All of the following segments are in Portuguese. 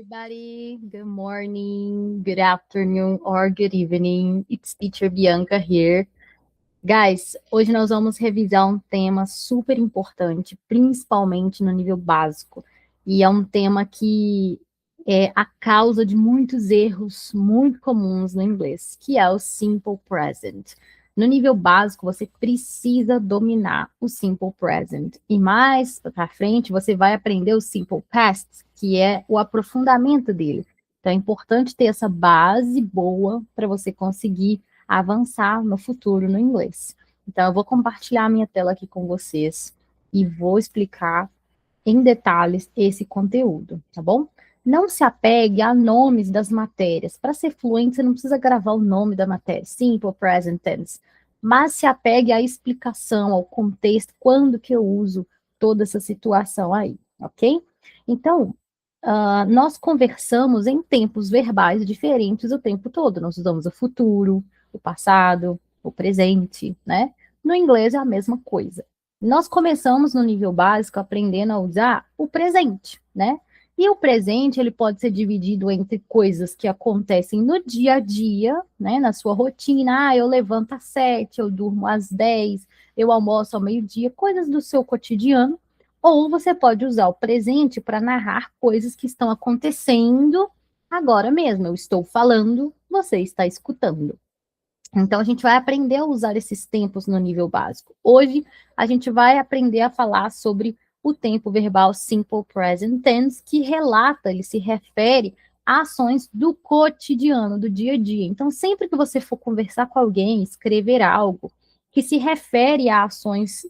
Everybody, good morning, good afternoon, or good evening. It's Teacher Bianca here. Guys, hoje nós vamos revisar um tema super importante, principalmente no nível básico. E é um tema que é a causa de muitos erros muito comuns no inglês, que é o Simple Present. No nível básico, você precisa dominar o Simple Present. E mais para frente, você vai aprender o Simple Past, que é o aprofundamento dele. Então, é importante ter essa base boa para você conseguir avançar no futuro no inglês. Então, eu vou compartilhar a minha tela aqui com vocês e vou explicar em detalhes esse conteúdo, tá bom? Não se apegue a nomes das matérias. Para ser fluente, você não precisa gravar o nome da matéria, simple, present tense, mas se apegue à explicação, ao contexto, quando que eu uso toda essa situação aí, ok? Então, nós conversamos em tempos verbais diferentes o tempo todo. Nós usamos o futuro, o passado, o presente, né? No inglês é a mesma coisa. Nós começamos no nível básico aprendendo a usar o presente, né? E o presente, ele pode ser dividido entre coisas que acontecem no dia a dia, né? Na sua rotina. Ah, eu levanto às 7, eu durmo às 10, eu almoço ao meio-dia, coisas do seu cotidiano. Ou você pode usar o presente para narrar coisas que estão acontecendo agora mesmo. Eu estou falando, você está escutando. Então, a gente vai aprender a usar esses tempos no nível básico. Hoje, a gente vai aprender a falar sobre o tempo verbal Simple Present Tense, que relata, ele se refere a ações do cotidiano, do dia a dia. Então, sempre que você for conversar com alguém, escrever algo que se refere a ações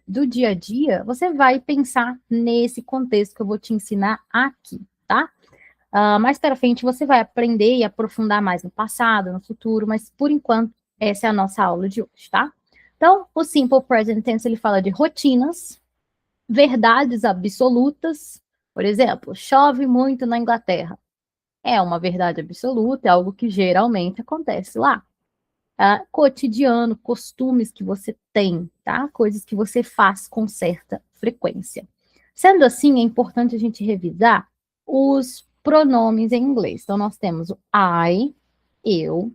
do dia a dia, você vai pensar nesse contexto que eu vou te ensinar aqui, tá? Mais para frente você vai aprender e aprofundar mais no passado, no futuro, mas por enquanto essa é a nossa aula de hoje, tá? Então, o Simple Present Tense, ele fala de rotinas, verdades absolutas. Por exemplo, chove muito na Inglaterra. É uma verdade absoluta, é algo que geralmente acontece lá. Cotidiano, costumes que você tem, tá? Coisas que você faz com certa frequência. Sendo assim, é importante a gente revisar os pronomes em inglês. Então, nós temos o I, eu,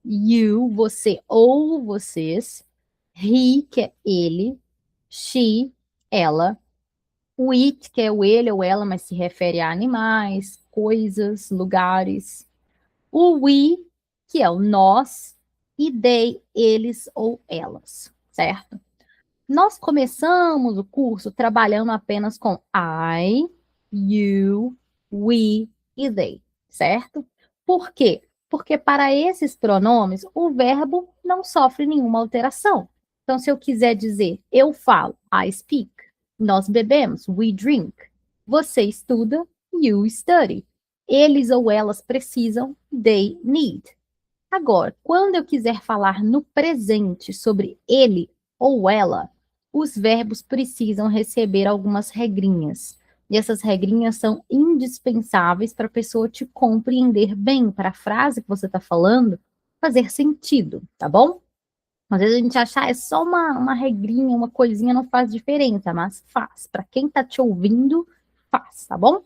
you, você ou vocês, he, que é ele, she, ela, o it, que é o ele ou ela, mas se refere a animais, coisas, lugares, o we, que é o nós, e they, eles ou elas, certo? Nós começamos o curso trabalhando apenas com I, you, we e they, certo? Por quê? Porque para esses pronomes, o verbo não sofre nenhuma alteração. Então, se eu quiser dizer eu falo, I speak, nós bebemos, we drink, você estuda, you study, eles ou elas precisam, they need. Agora, quando eu quiser falar no presente sobre ele ou ela, os verbos precisam receber algumas regrinhas. E essas regrinhas são indispensáveis para a pessoa te compreender bem, para a frase que você está falando fazer sentido, tá bom? Às vezes a gente acha, é só uma regrinha, uma coisinha, não faz diferença, mas faz. Para quem está te ouvindo, faz, tá bom?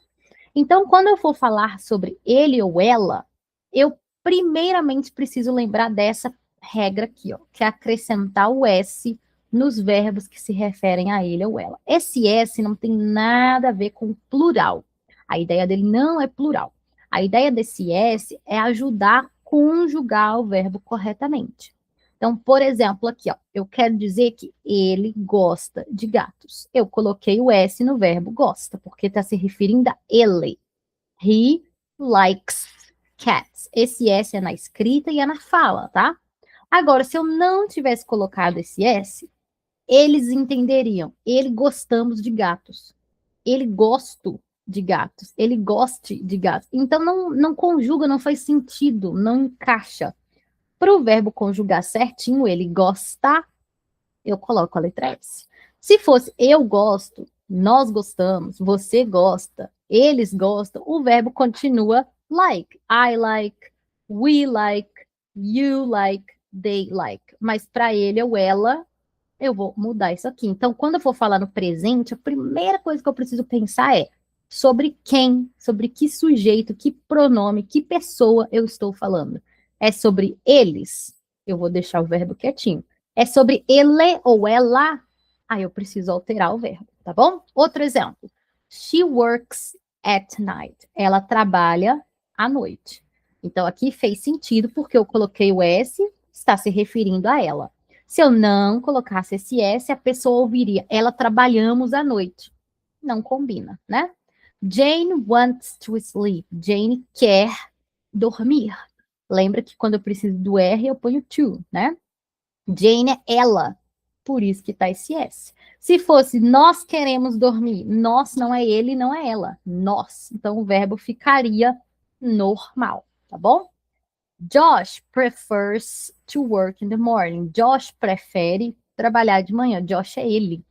Então, quando eu for falar sobre ele ou ela, eu primeiramente preciso lembrar dessa regra aqui, ó, que é acrescentar o S nos verbos que se referem a ele ou ela. Esse S não tem nada a ver com plural. A ideia dele não é plural. A ideia desse S é ajudar a conjugar o verbo corretamente. Então, por exemplo, aqui, ó, eu quero dizer que ele gosta de gatos. Eu coloquei o S no verbo gosta, porque está se referindo a ele. He likes cats. Esse S é na escrita e é na fala, tá? Agora, se eu não tivesse colocado esse S, eles entenderiam. Ele gostamos de gatos. Ele gosto de gatos. Ele goste de gatos. Então, não conjuga, não faz sentido, não encaixa. Para o verbo conjugar certinho, ele gosta, eu coloco a letra S. Se fosse eu gosto, nós gostamos, você gosta, eles gostam, o verbo continua like. I like, we like, you like, they like. Mas para ele ou ela, eu vou mudar isso aqui. Então, quando eu for falar no presente, a primeira coisa que eu preciso pensar é Sobre quem, sobre que sujeito, que pronome, que pessoa eu estou falando. É sobre eles? Eu vou deixar o verbo quietinho. É sobre ele ou ela? Aí eu preciso alterar o verbo, tá bom? Outro exemplo. She works at night. Ela trabalha à noite. Então aqui fez sentido porque eu coloquei o S, está se referindo a ela. Se eu não colocasse esse S, a pessoa ouviria, ela trabalhamos à noite. Não combina, né? Jane wants to sleep. Jane quer dormir. Lembra que quando eu preciso do R, eu ponho to, né? Jane é ela. Por isso que tá esse S. Se fosse nós queremos dormir, nós não é ele, não é ela. Nós. Então o verbo ficaria normal, tá bom? Josh prefers to work in the morning. Josh prefere trabalhar de manhã. Josh é ele.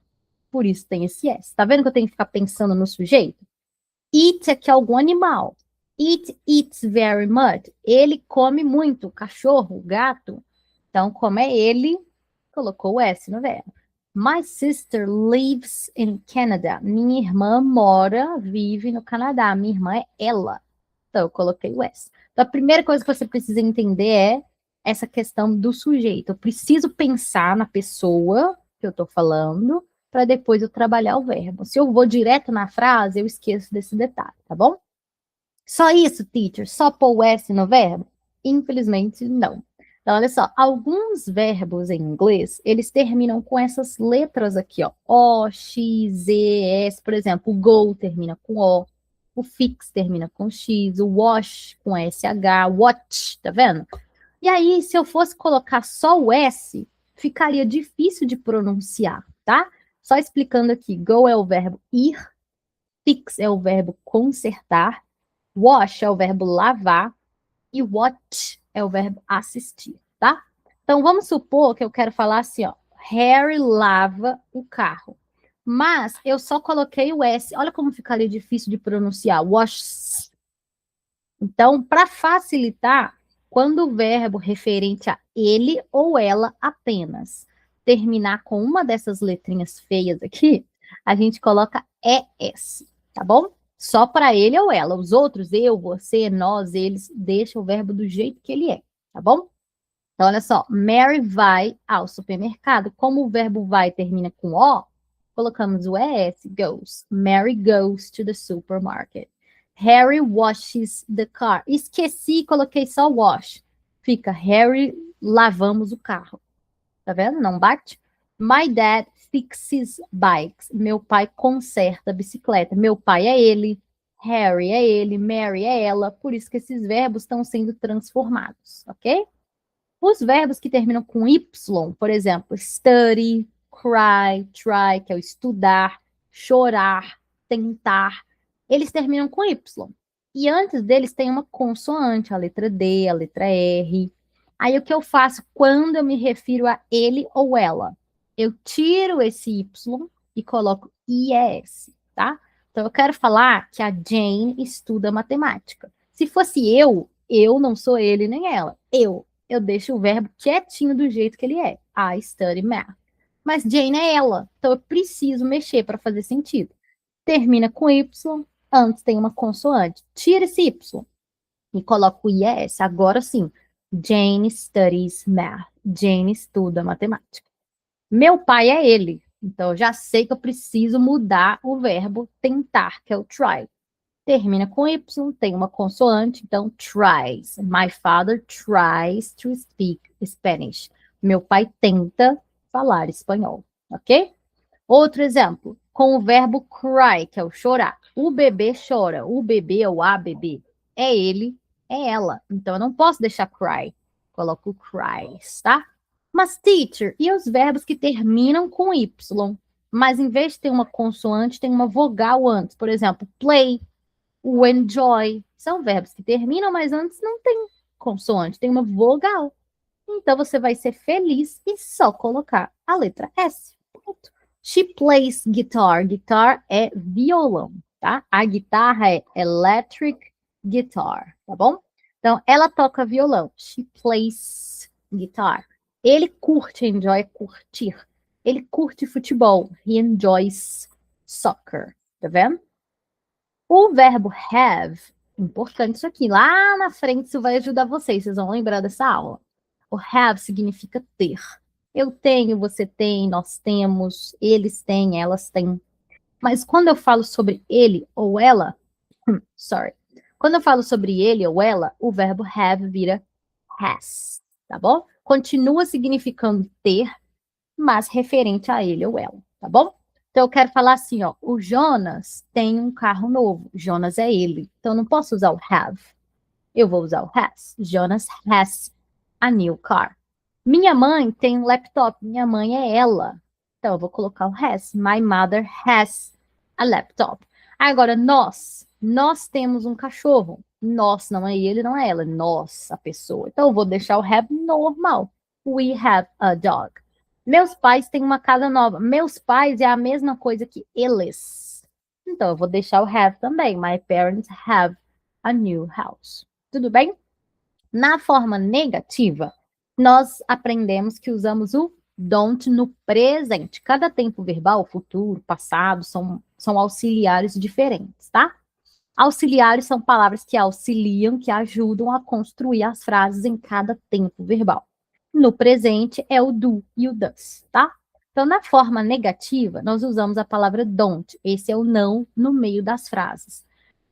Por isso tem esse S. Tá vendo que eu tenho que ficar pensando no sujeito? Eat é que é algum animal. It eats very much. Ele come muito. O cachorro, o gato. Então, como é ele, colocou o S no verbo. My sister lives in Canada. Minha irmã mora, vive no Canadá. Minha irmã é ela. Então, eu coloquei o S. Então, a primeira coisa que você precisa entender é essa questão do sujeito. Eu preciso pensar na pessoa que eu estou falando para depois eu trabalhar o verbo. Se eu vou direto na frase, eu esqueço desse detalhe, tá bom? Só isso, teacher? Só pôr o S no verbo? Infelizmente, não. Então, olha só, alguns verbos em inglês, eles terminam com essas letras aqui, ó. O, X, Z, S, por exemplo, o go termina com O, o fix termina com X, o wash com SH, watch, tá vendo? E aí, se eu fosse colocar só o S, ficaria difícil de pronunciar, tá? Só explicando aqui, go é o verbo ir, fix é o verbo consertar, wash é o verbo lavar e watch é o verbo assistir, tá? Então, vamos supor que eu quero falar assim, ó, Harry lava o carro. Mas eu só coloquei o S. Olha como ficaria difícil de pronunciar. Wash. Então, para facilitar, quando o verbo referente a ele ou ela apenas terminar com uma dessas letrinhas feias aqui, a gente coloca ES, tá bom? Só para ele ou ela. Os outros, eu, você, nós, eles, deixa o verbo do jeito que ele é, tá bom? Então, olha só, Mary vai ao supermercado. Como o verbo vai termina com O, colocamos o ES, goes. Mary goes to the supermarket. Harry washes the car. Esqueci, coloquei só wash. Fica Harry, lavamos o carro. Tá vendo? Não bate? My dad fixes bikes. Meu pai conserta a bicicleta. Meu pai é ele, Harry é ele, Mary é ela. Por isso que esses verbos estão sendo transformados, ok? Os verbos que terminam com Y, por exemplo, study, cry, try, que é o estudar, chorar, tentar, eles terminam com Y. E antes deles tem uma consoante, a letra D, a letra R. Aí o que eu faço quando eu me refiro a ele ou ela? Eu tiro esse Y e coloco IES, tá? Então eu quero falar que a Jane estuda matemática. Se fosse eu não sou ele nem ela. Eu deixo o verbo quietinho do jeito que ele é. I study math. Mas Jane é ela, então eu preciso mexer para fazer sentido. Termina com Y, antes tem uma consoante. Tira esse Y e coloca o IS. Agora sim, Jane studies math. Jane estuda matemática. Meu pai é ele, então eu já sei que eu preciso mudar o verbo tentar, que é o try. Termina com Y, tem uma consoante, então tries. My father tries to speak Spanish. Meu pai tenta falar espanhol, ok? Outro exemplo, com o verbo cry, que é o chorar. O bebê chora. O bebê ou a bebê é ele, é ela. Então eu não posso deixar cry. Coloco cries, tá? Mas teacher, e os verbos que terminam com Y? Mas em vez de ter uma consoante, tem uma vogal antes. Por exemplo, play, o enjoy. São verbos que terminam, mas antes não tem consoante, tem uma vogal. Então você vai ser feliz e só colocar a letra S. Pronto. She plays guitar. Guitar é violão, tá? A guitarra é electric guitar, tá bom? Então ela toca violão. She plays guitar. Ele curte, enjoy, curtir. Ele curte futebol. He enjoys soccer, tá vendo? O verbo have, importante isso aqui, lá na frente isso vai ajudar vocês vão lembrar dessa aula. O have significa ter. Eu tenho, você tem, nós temos, eles têm, elas têm. Mas quando eu falo sobre ele ou ela, sorry. Quando eu falo sobre ele ou ela, o verbo have vira has, tá bom? Continua significando ter, mas referente a ele ou ela, tá bom? Então eu quero falar assim, ó, o Jonas tem um carro novo. Jonas é ele. Então eu não posso usar o have. Eu vou usar o has. Jonas has a new car. Minha mãe tem um laptop. Minha mãe é ela. Então eu vou colocar o has. My mother has a laptop. Agora nós temos um cachorro. Nós não é ele, não é ela. Nós, a pessoa. Então eu vou deixar o have normal. We have a dog. Meus pais têm uma casa nova. Meus pais é a mesma coisa que eles. Então, eu vou deixar o have também. My parents have a new house. Tudo bem? Na forma negativa, nós aprendemos que usamos o don't no presente. Cada tempo verbal, futuro, passado, são auxiliares diferentes, tá? Auxiliares são palavras que auxiliam, que ajudam a construir as frases em cada tempo verbal. No presente é o do e o does, tá? Então, na forma negativa, nós usamos a palavra don't. Esse é o não no meio das frases.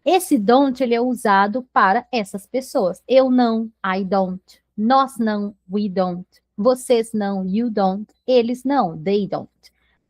Esse don't, ele é usado para essas pessoas. Eu não, I don't. Nós não, we don't. Vocês não, you don't. Eles não, they don't.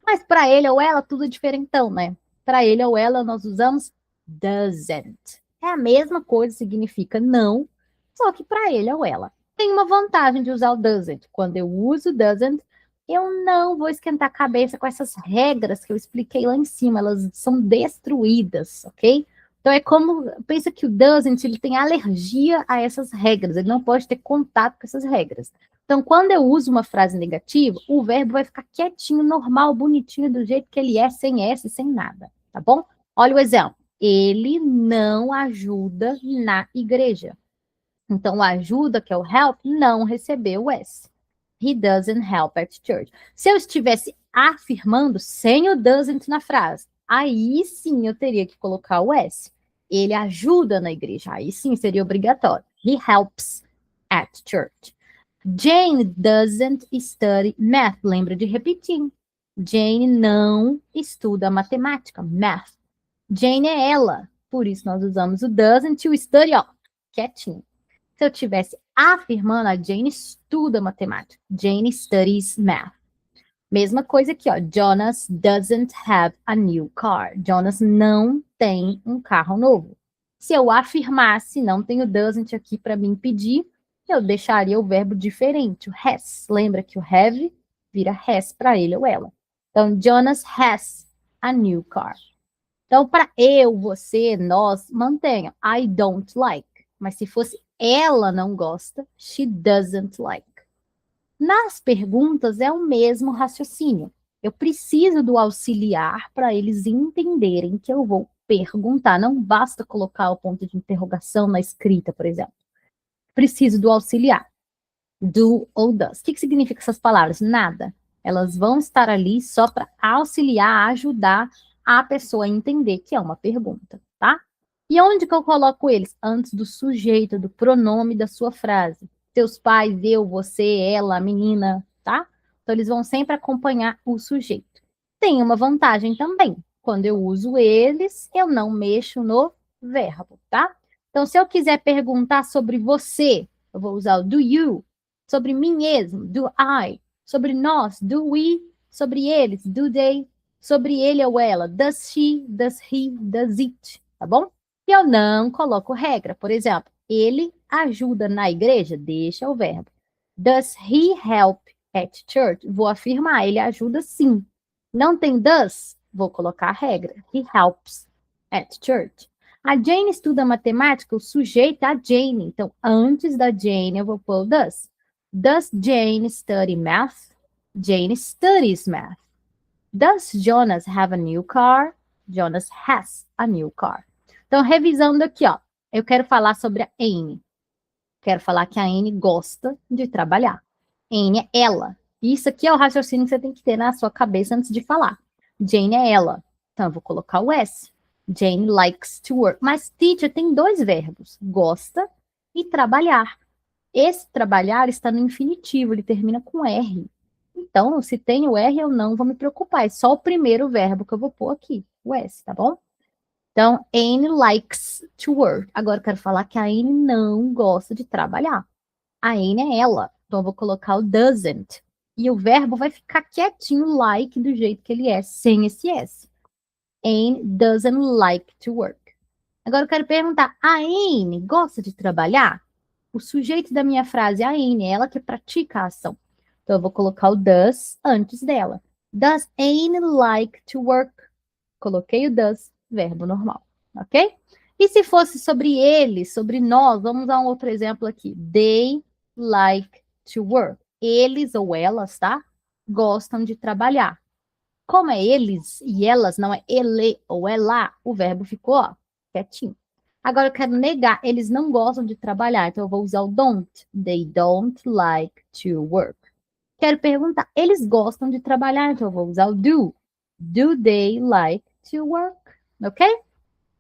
Mas para ele ou ela, tudo é diferentão, né? Para ele ou ela, nós usamos doesn't. É a mesma coisa, significa não, só que para ele ou ela. Tem uma vantagem de usar o doesn't. Quando eu uso doesn't, eu não vou esquentar a cabeça com essas regras que eu expliquei lá em cima. Elas são destruídas, ok? Então é como, pensa que o doesn't, ele tem alergia a essas regras. Ele não pode ter contato com essas regras. Então, quando eu uso uma frase negativa, o verbo vai ficar quietinho, normal, bonitinho, do jeito que ele é, sem S, sem nada, tá bom? Olha o exemplo. Ele não ajuda na igreja. Então, o ajuda, que é o help, não recebeu o S. He doesn't help at church. Se eu estivesse afirmando sem o doesn't na frase, aí sim eu teria que colocar o S. Ele ajuda na igreja. Aí sim seria obrigatório. He helps at church. Jane doesn't study math. Lembra de repetir. Jane não estuda matemática, math. Jane é ela. Por isso nós usamos o doesn't e o study, ó, quietinho. Se eu tivesse afirmando, a Jane estuda matemática. Jane studies math. Mesma coisa aqui, ó. Jonas doesn't have a new car. Jonas não tem um carro novo. Se eu afirmasse, não tenho doesn't aqui para me impedir, eu deixaria o verbo diferente, o has. Lembra que o have vira has para ele ou ela. Então, Jonas has a new car. Então, para eu, você, nós, mantenha. I don't like. Mas se fosse ela não gosta, she doesn't like. Nas perguntas é o mesmo raciocínio. Eu preciso do auxiliar para eles entenderem que eu vou perguntar. Não basta colocar o ponto de interrogação na escrita, por exemplo. Preciso do auxiliar. Do ou does. O que significa essas palavras? Nada. Elas vão estar ali só para auxiliar, ajudar a pessoa a entender que é uma pergunta, tá? E onde que eu coloco eles? Antes do sujeito, do pronome da sua frase. Seus pais, eu, você, ela, a menina, tá? Então, eles vão sempre acompanhar o sujeito. Tem uma vantagem também. Quando eu uso eles, eu não mexo no verbo, tá? Então, se eu quiser perguntar sobre você, eu vou usar o do you. Sobre mim mesmo, do I. Sobre nós, do we. Sobre eles, do they. Sobre ele ou ela, does she, does he, does it, tá bom? E eu não coloco regra. Por exemplo, ele ajuda na igreja? Deixa o verbo. Does he help at church? Vou afirmar, ele ajuda sim. Não tem does? Vou colocar a regra. He helps at church. A Jane estuda matemática, o sujeito é a Jane. Então, antes da Jane, eu vou pôr o does. Does Jane study math? Jane studies math. Does Jonas have a new car? Jonas has a new car. Então, revisando aqui, ó. Eu quero falar sobre a Anne. Quero falar que a Anne gosta de trabalhar. Anne é ela. Isso aqui é o raciocínio que você tem que ter na sua cabeça antes de falar. Jane é ela. Então, eu vou colocar o S. Jane likes to work. Mas teacher tem dois verbos, gosta e trabalhar. Esse trabalhar está no infinitivo, ele termina com R. Então, se tem o R, eu não vou me preocupar. É só o primeiro verbo que eu vou pôr aqui, o S, tá bom? Então, Anne likes to work. Agora eu quero falar que a Anne não gosta de trabalhar. A Anne é ela. Então, eu vou colocar o doesn't. E o verbo vai ficar quietinho, like, do jeito que ele é, sem esse S. Anne doesn't like to work. Agora eu quero perguntar, a Anne gosta de trabalhar? O sujeito da minha frase é a Anne, é ela que pratica a ação. Então eu vou colocar o does antes dela. Does Anne like to work? Coloquei o does, verbo normal, ok? E se fosse sobre ele, sobre nós, vamos dar um outro exemplo aqui. They like to work. Eles ou elas, tá? Gostam de trabalhar. Como é eles e elas, não é ele ou ela, o verbo ficou, ó, quietinho. Agora eu quero negar, eles não gostam de trabalhar, então eu vou usar o don't. They don't like to work. Quero perguntar, eles gostam de trabalhar, então eu vou usar o do. Do they like to work? Ok?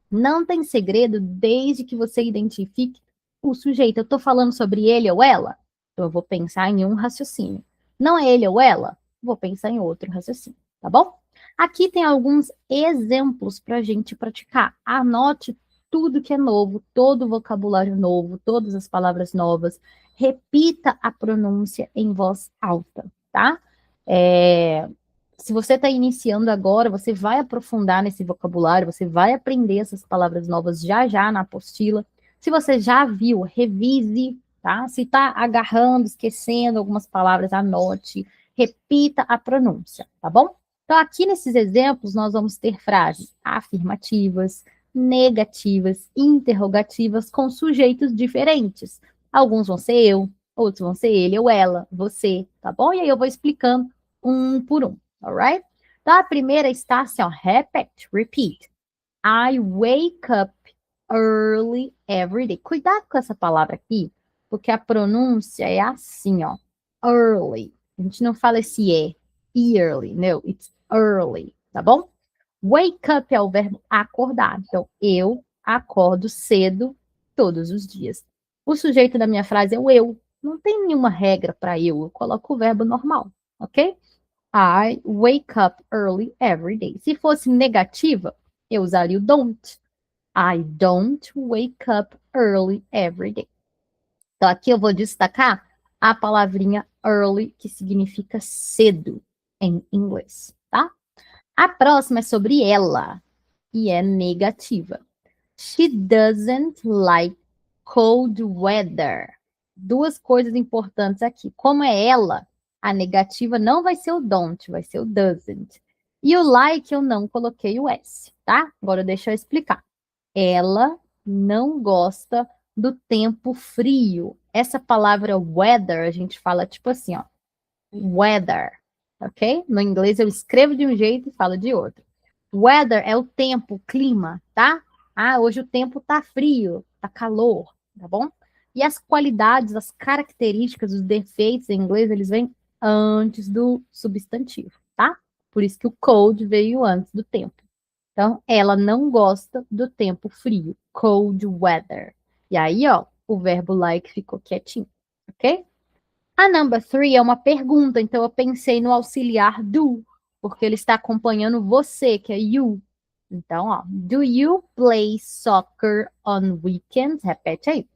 Não tem segredo desde que você identifique o sujeito. Eu estou falando sobre ele ou ela? Então eu vou pensar em um raciocínio. Não é ele ou ela? Vou pensar em outro raciocínio, tá bom? Aqui tem alguns exemplos para a gente praticar. Anote tudo que é novo, todo o vocabulário novo, todas as palavras novas. Repita a pronúncia em voz alta, tá? Se você está iniciando agora, você vai aprofundar nesse vocabulário, você vai aprender essas palavras novas já já na apostila. Se você já viu, revise, tá? Se está agarrando, esquecendo algumas palavras, anote, repita a pronúncia, tá bom? Então, aqui nesses exemplos, nós vamos ter frases afirmativas, negativas, interrogativas com sujeitos diferentes. Alguns vão ser eu, outros vão ser ele ou ela, você, tá bom? E aí eu vou explicando um por um. Alright? Então, a primeira está assim, ó, repeat. I wake up early every day. Cuidado com essa palavra aqui, porque a pronúncia é assim, ó, early. A gente não fala esse early, não, it's early, tá bom? Wake up é o verbo acordar. Então, eu acordo cedo todos os dias. O sujeito da minha frase é o eu. Não tem nenhuma regra para eu coloco o verbo normal, ok? I wake up early every day. Se fosse negativa, eu usaria o don't. I don't wake up early every day. Então, aqui eu vou destacar a palavrinha early, que significa cedo em inglês, tá? A próxima é sobre ela, e é negativa. She doesn't like cold weather. Duas coisas importantes aqui. Como é ela, a negativa não vai ser o don't, vai ser o doesn't. E o like eu não coloquei o S, tá? Agora deixa eu explicar. Ela não gosta do tempo frio. Essa palavra weather, a gente fala tipo assim, ó. Weather, ok? No inglês eu escrevo de um jeito e falo de outro. Weather é o tempo, o clima, tá? Ah, hoje o tempo tá frio, tá calor, tá bom? E as qualidades, as características, os defeitos em inglês, eles vêm antes do substantivo, tá? Por isso que o cold veio antes do tempo. Então, ela não gosta do tempo frio, cold weather. E aí, ó, o verbo like ficou quietinho, ok? A number three é uma pergunta, então eu pensei no auxiliar do, porque ele está acompanhando você, que é you. Então, ó, do you play soccer on weekends? Repete aí.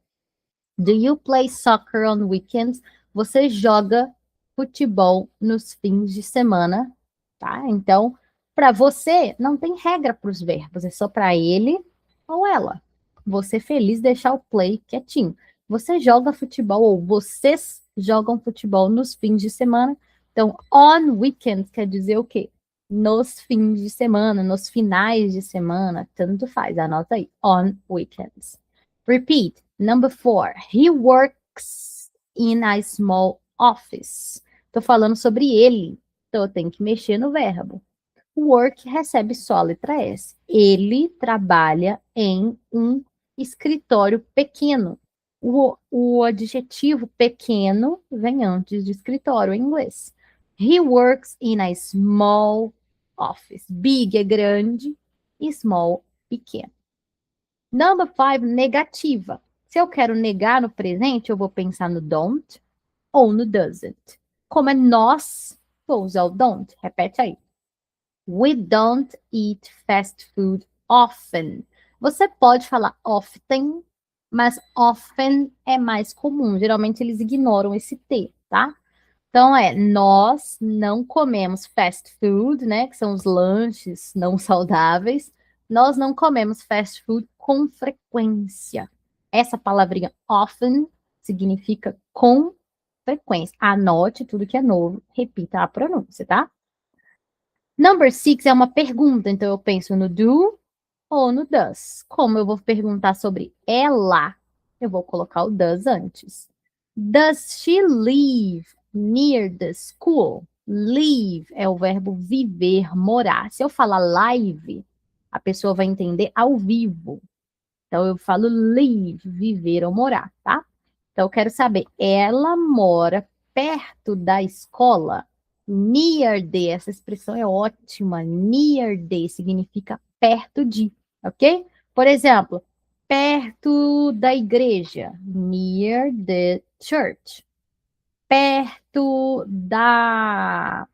Do you play soccer on weekends? Você joga futebol nos fins de semana, tá? Então, para você, não tem regra para os verbos, é só para ele ou ela. Você feliz deixar o play quietinho. Você joga futebol ou vocês jogam futebol nos fins de semana. Então, on weekends quer dizer o quê? Nos fins de semana, nos finais de semana, tanto faz. Anota aí, on weekends. Repeat. Number four. He works in a small office. Estou falando sobre ele, então eu tenho que mexer no verbo. Work recebe só a letra S. Ele trabalha em um escritório pequeno. O adjetivo pequeno vem antes de escritório em inglês. He works in a small office. Big é grande e small pequeno. Number 5, negativa. Se eu quero negar no presente, eu vou pensar no don't ou no doesn't. Como é nós, vou usar o don't. Repete aí. We don't eat fast food often. Você pode falar often, mas often é mais comum. Geralmente eles ignoram esse T, tá? Então nós não comemos fast food, né? Que são os lanches não saudáveis. Nós não comemos fast food com frequência. Essa palavrinha often significa com frequência. Anote tudo que é novo, repita a pronúncia, tá? Number 6 é uma pergunta, então eu penso no do ou no does. Como eu vou perguntar sobre ela, eu vou colocar o does antes. Does she live near the school? Live é o verbo viver, morar. Se eu falar live, a pessoa vai entender ao vivo. Então eu falo live, viver ou morar, tá? Então eu quero saber, ela mora perto da escola? Near the, essa expressão é ótima. Near the significa perto de, ok? Por exemplo, perto da igreja. Near the church. Perto da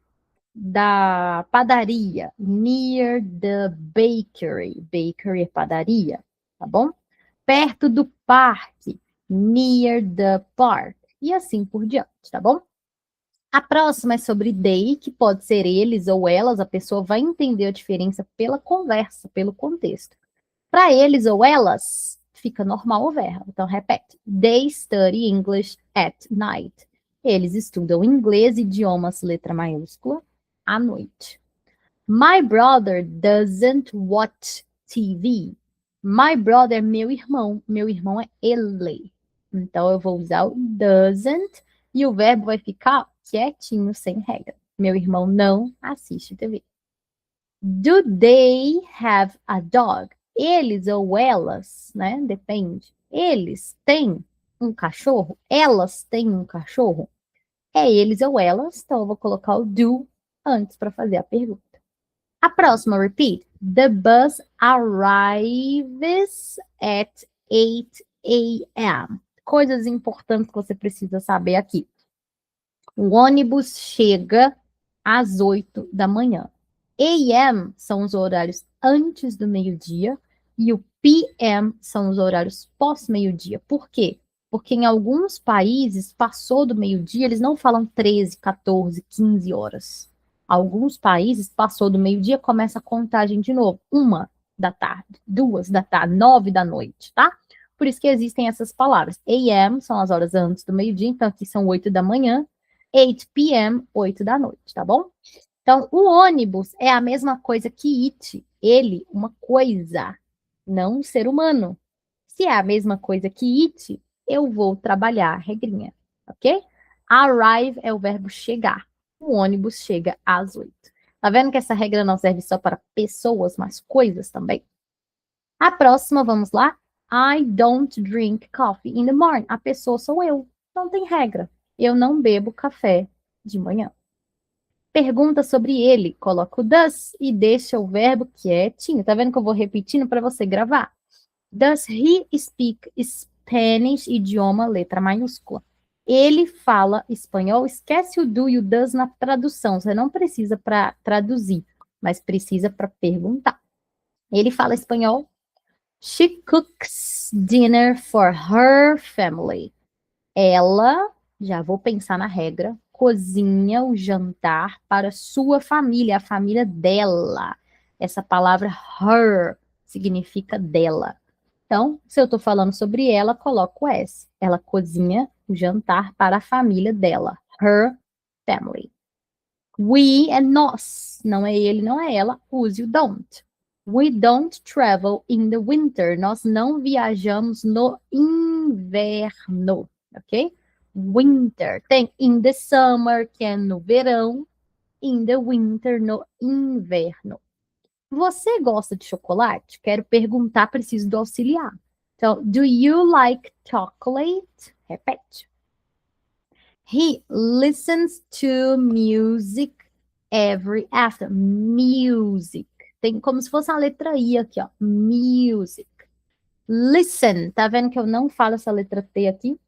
padaria. Near the bakery. Bakery é padaria, tá bom? Perto do parque. Near the park. E assim por diante, tá bom? A próxima é sobre they, que pode ser eles ou elas, a pessoa vai entender a diferença pela conversa, pelo contexto. Para eles ou elas, fica normal o verbo. Então, repete. They study English at night. Eles estudam inglês, idiomas, letra maiúscula, à noite. My brother doesn't watch TV. My brother é meu irmão. Meu irmão é ele. Então, eu vou usar o doesn't e o verbo vai ficar quietinho, sem regra. Meu irmão não assiste TV. Do they have a dog? Eles ou elas, né? Depende. Eles têm um cachorro? Elas têm um cachorro? É eles ou elas, então eu vou colocar o do antes para fazer a pergunta. A próxima, repeat. The bus arrives at 8 a.m. Coisas importantes que você precisa saber aqui. O ônibus chega às 8 da manhã. AM são os horários antes do meio-dia e o PM são os horários pós-meio-dia. Por quê? Porque em alguns países, passou do meio-dia, eles não falam 13, 14, 15 horas. Alguns países, passou do meio-dia, começa a contagem de novo. 1 da tarde, 2 da tarde, 9 da noite, tá? Por isso que existem essas palavras. AM são as horas antes do meio-dia, então aqui são 8 da manhã. 8 p.m., 8 da noite, tá bom? Então, o ônibus é a mesma coisa que it. Ele, uma coisa, não um ser humano. Se é a mesma coisa que it, eu vou trabalhar, regrinha, ok? Arrive é o verbo chegar. O ônibus chega às 8. Tá vendo que essa regra não serve só para pessoas, mas coisas também? A próxima, vamos lá. I don't drink coffee in the morning. A pessoa sou eu. Não tem regra. Eu não bebo café de manhã. Pergunta sobre ele, coloca o does e deixa o verbo quietinho. Tá vendo que eu vou repetindo para você gravar? Does he speak Spanish, idioma, letra maiúscula? Ele fala espanhol. Esquece o do e o does na tradução. Você não precisa para traduzir, mas precisa para perguntar. Ele fala espanhol. She cooks dinner for her family. Ela, já vou pensar na regra, cozinha o jantar para sua família, a família dela. Essa palavra her significa dela. Então, se eu estou falando sobre ela, coloco S. Ela cozinha o jantar para a família dela. Her family. We é nós. Não é ele, não é ela. Use o don't. We don't travel in the winter. Nós não viajamos no inverno, ok? Winter. Tem in the summer, que é no verão. In the winter, no inverno. Você gosta de chocolate? Quero perguntar, preciso do auxiliar. Então, do you like chocolate? Repete. He listens to music every afternoon. Music. tem como se fosse uma letra I aqui, ó. Music. Listen. Tá vendo que eu não falo essa letra T aqui?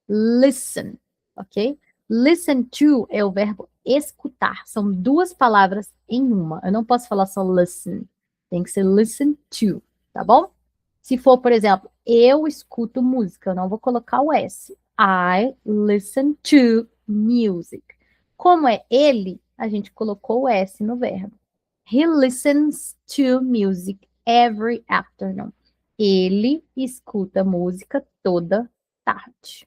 Listen, ok? Listen to é o verbo escutar. São duas palavras em uma. Eu não posso falar só listen. Tem que ser listen to, tá bom? Se for, por exemplo, eu escuto música, eu não vou colocar o S. I listen to music. Como é ele, a gente colocou o S no verbo. He listens to music every afternoon. Ele escuta música toda tarde.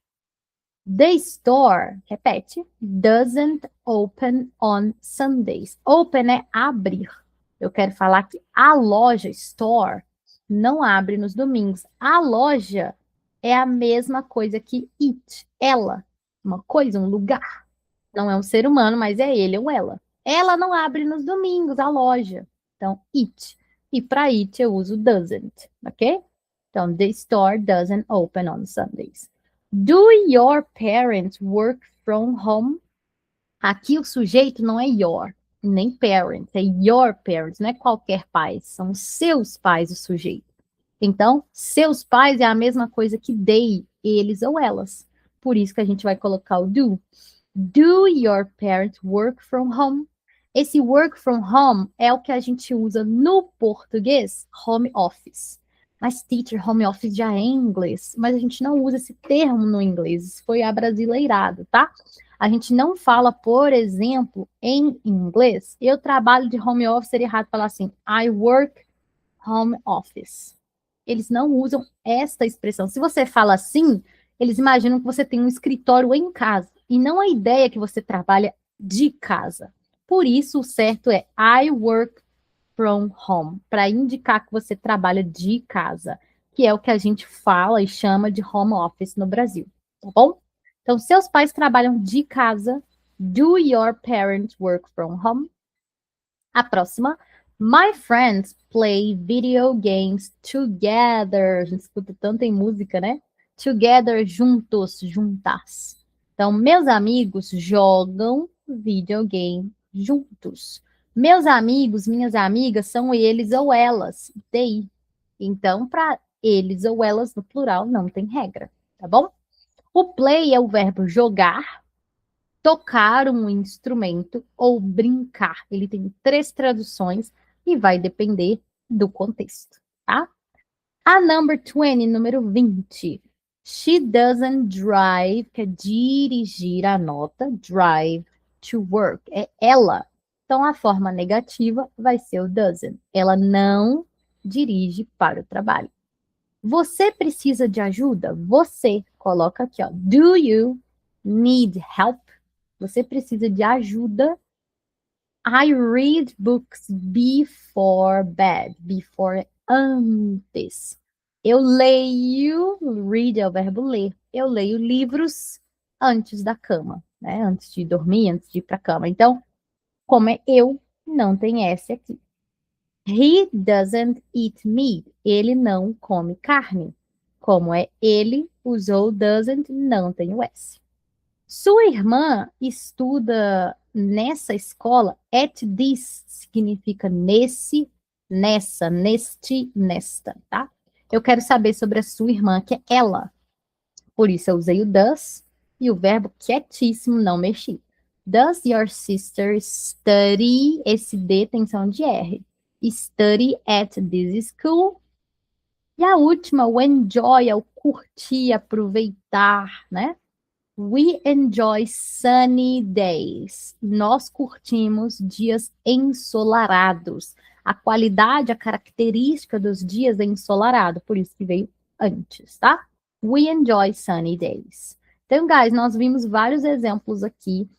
The store, repete, doesn't open on Sundays. Open é abrir. Eu quero falar que a loja, store, não abre nos domingos. A loja é a mesma coisa que it, ela. Uma coisa, um lugar. Não é um ser humano, mas é ele ou ela. Ela não abre nos domingos, a loja. Então, it. E para it eu uso doesn't, ok? Então, the store doesn't open on Sundays. Do your parents work from home? Aqui o sujeito não é your, nem parents, é your parents, não é qualquer pai, são seus pais o sujeito. Então, seus pais é a mesma coisa que they, eles ou elas. Por isso que a gente vai colocar o do. Do your parents work from home? Esse work from home é o que a gente usa no português, home office. Mas, teacher, home office já é em inglês. Mas a gente não usa esse termo no inglês. Isso foi abrasileirado, tá? A gente não fala, por exemplo, em inglês. Eu trabalho de home office, seria errado falar assim, I work home office. Eles não usam esta expressão. Se você fala assim, eles imaginam que você tem um escritório em casa. E não a ideia que você trabalha de casa. Por isso, o certo é I work from home, para indicar que você trabalha de casa, que é o que a gente fala e chama de home office no Brasil, tá bom? Então, seus pais trabalham de casa. Do your parents work from home? A próxima. My friends play video games together. A gente escuta tanto em música, né? Together, juntos, juntas. Então, meus amigos jogam videogame juntos. Meus amigos, minhas amigas são eles ou elas, they. Então, para eles ou elas no plural não tem regra, tá bom? O play é o verbo jogar, tocar um instrumento ou brincar. Ele tem 3 traduções e vai depender do contexto, tá? A number 20, número 20. She doesn't drive, que é dirigir a nota, drive to work, é ela. Então, a forma negativa vai ser o doesn't. Ela não dirige para o trabalho. Você precisa de ajuda? Você coloca aqui, ó. Do you need help? Você precisa de ajuda. I read books before bed. Before é antes. Eu leio, read é o verbo ler. Eu leio livros antes da cama, né? Antes de dormir, antes de ir para a cama. Então, como é eu, não tem S aqui. He doesn't eat meat. Ele não come carne. Como é ele, usou doesn't, não tem o S. Sua irmã estuda nessa escola. At this significa nesse, nessa, neste, nesta, tá? Eu quero saber sobre a sua irmã, que é ela. Por isso eu usei o does e o verbo quietíssimo, não mexi. Does your sister study? Esse D tem som de R. Study at this school. E a última, o enjoy, é o curtir, aproveitar, né? We enjoy sunny days. Nós curtimos dias ensolarados. A qualidade, a característica dos dias é ensolarado, por isso que veio antes, tá? We enjoy sunny days. Então, guys, nós vimos vários exemplos aqui.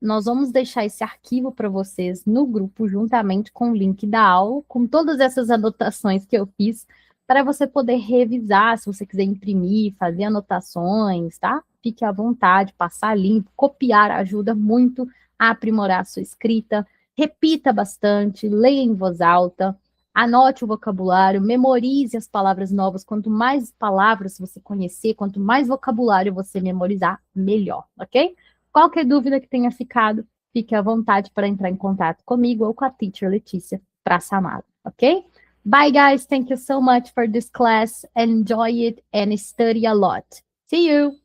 Nós vamos deixar esse arquivo para vocês no grupo, juntamente com o link da aula, com todas essas anotações que eu fiz, para você poder revisar, se você quiser imprimir, fazer anotações, tá? Fique à vontade, passar limpo, copiar ajuda muito a aprimorar a sua escrita. Repita bastante, leia em voz alta, anote o vocabulário, memorize as palavras novas. Quanto mais palavras você conhecer, quanto mais vocabulário você memorizar, melhor, ok? Qualquer dúvida que tenha ficado, fique à vontade para entrar em contato comigo ou com a teacher Letícia para Samara, ok? Bye, guys. Thank you so much for this class. Enjoy it and study a lot. See you.